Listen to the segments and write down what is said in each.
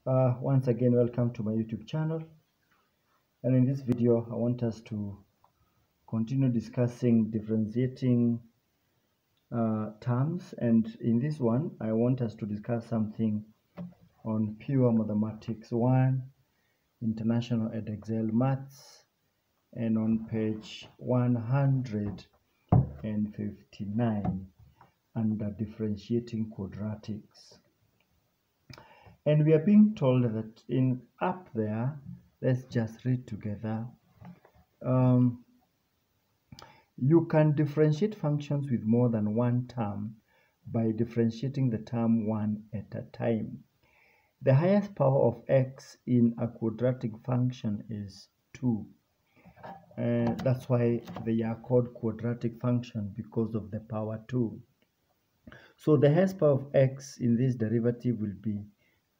Once again, welcome to my YouTube channel. And in this video, I want us to continue discussing differentiating terms. And in this one, I want us to discuss something on pure mathematics 1, international and Excel maths, and on page 159 under differentiating quadratics. And we are being told that in up there, let's just read together. You can differentiate functions with more than one term by differentiating the term one at a time. The highest power of x in a quadratic function is 2. That's why they are called quadratic function, because of the power 2. So the highest power of x in this derivative will be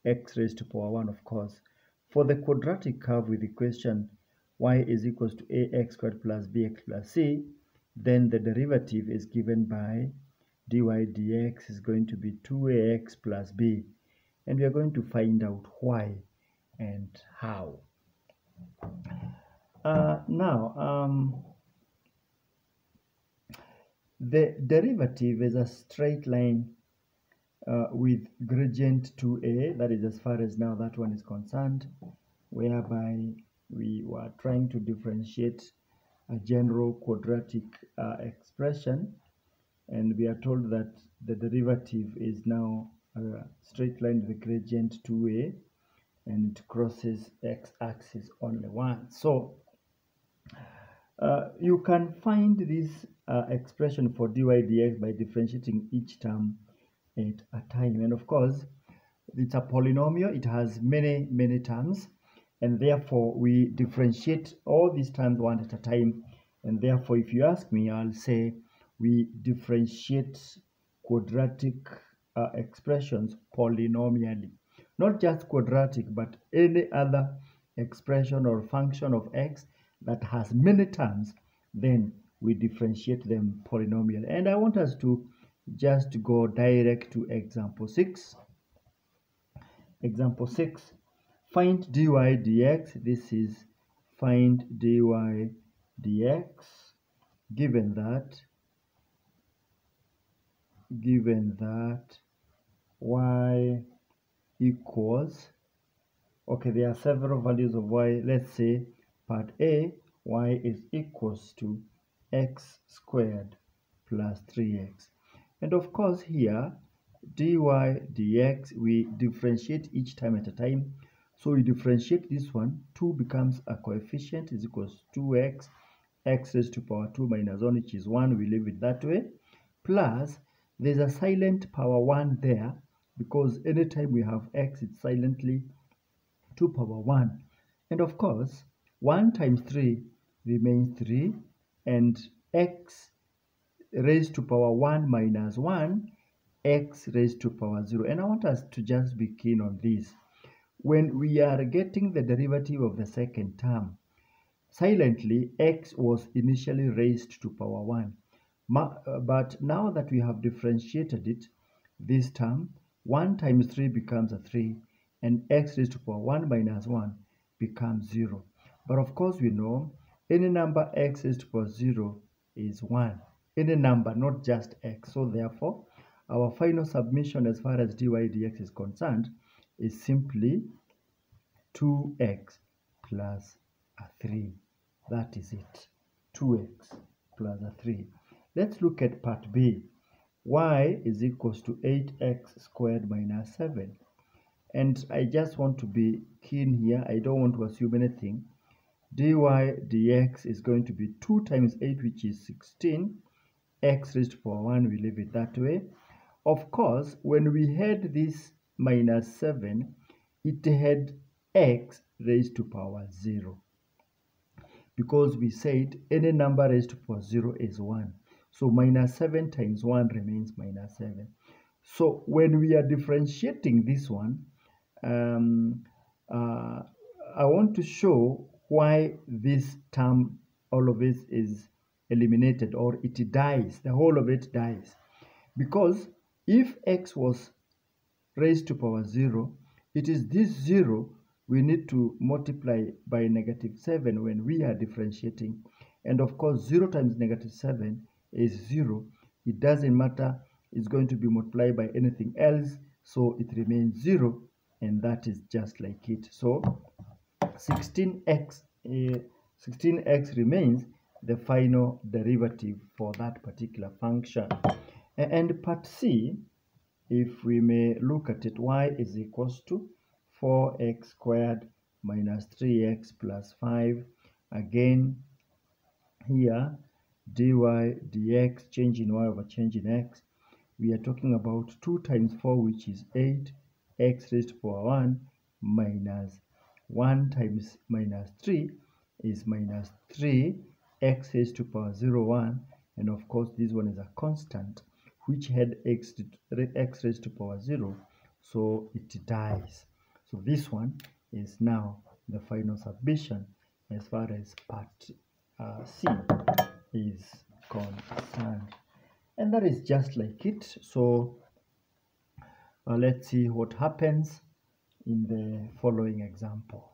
x raised to power 1, of course. For the quadratic curve with the equation y is equals to ax squared plus bx plus c, then the derivative is given by dy dx is going to be 2ax plus b, and we are going to find out why and how. The derivative is a straight line with gradient 2a, that is as far as now that one is concerned, whereby we were trying to differentiate a general quadratic expression, and we are told that the derivative is now a straight line with a gradient 2a, and it crosses x-axis only once. So you can find this expression for dy dx by differentiating each term at a time. And of course, it's a polynomial. It has many terms, and therefore we differentiate all these terms one at a time. And therefore, if you ask me, I'll say we differentiate quadratic expressions polynomially. Not just quadratic, but any other expression or function of x that has many terms, then we differentiate them polynomial. And I want us to just go direct to example 6. Example 6, find dy dx. This is find dy dx given that y equals, okay, there are several values of y. Let's say part A, y is equals to x squared plus 3x. And of course here, dy dx, we differentiate each time at a time. So we differentiate this one, 2 becomes a coefficient, is equals to 2x, x raised to power 2 minus 1, which is 1, we leave it that way, plus there's a silent power 1 there, because anytime we have x, it's silently 2 power 1. And of course, 1 times 3 remains 3, and x raised to power 1 minus 1, x raised to power 0. And I want us to just be keen on this. When we are getting the derivative of the second term, silently x was initially raised to power 1. But now that we have differentiated it, this term, 1 times 3 becomes a 3, and x raised to power 1 minus 1 becomes 0. But of course we know any number x raised to power 0 is 1. Any number, not just x. So therefore, our final submission as far as dy dx is concerned is simply 2x plus a 3. That is it. 2x plus a 3. Let's look at part B. Y is equals to 8x squared minus 7. And I just want to be keen here. I don't want to assume anything. Dy dx is going to be 2 times 8, which is 16. X raised to power 1, we leave it that way. Of course, when we had this minus 7, it had x raised to power 0. Because we said any number raised to power 0 is 1. So minus 7 times 1 remains minus 7. So when we are differentiating this one, I want to show why this term, all of it is eliminated, or it dies, the whole of it dies. Because if x was raised to power 0, it is this 0 we need to multiply by -7 when we are differentiating. And of course, 0 times -7 is 0. It doesn't matter, it's going to be multiplied by anything else, so it remains 0, and that is just like it. So 16x remains the final derivative for that particular function. And part C, if we may look at it, y is equals to 4x squared minus 3x plus 5. Again, here, dy dx, change in y over change in x. We are talking about 2 times 4, which is 8, x raised to power 1 minus 1 times minus 3 is minus 3, x raised to power 0, 1. And of course, this one is a constant, which had x raised to power 0, so it dies. So this one is now the final submission as far as part C is concerned. And that is just like it. So let's see what happens in the following example.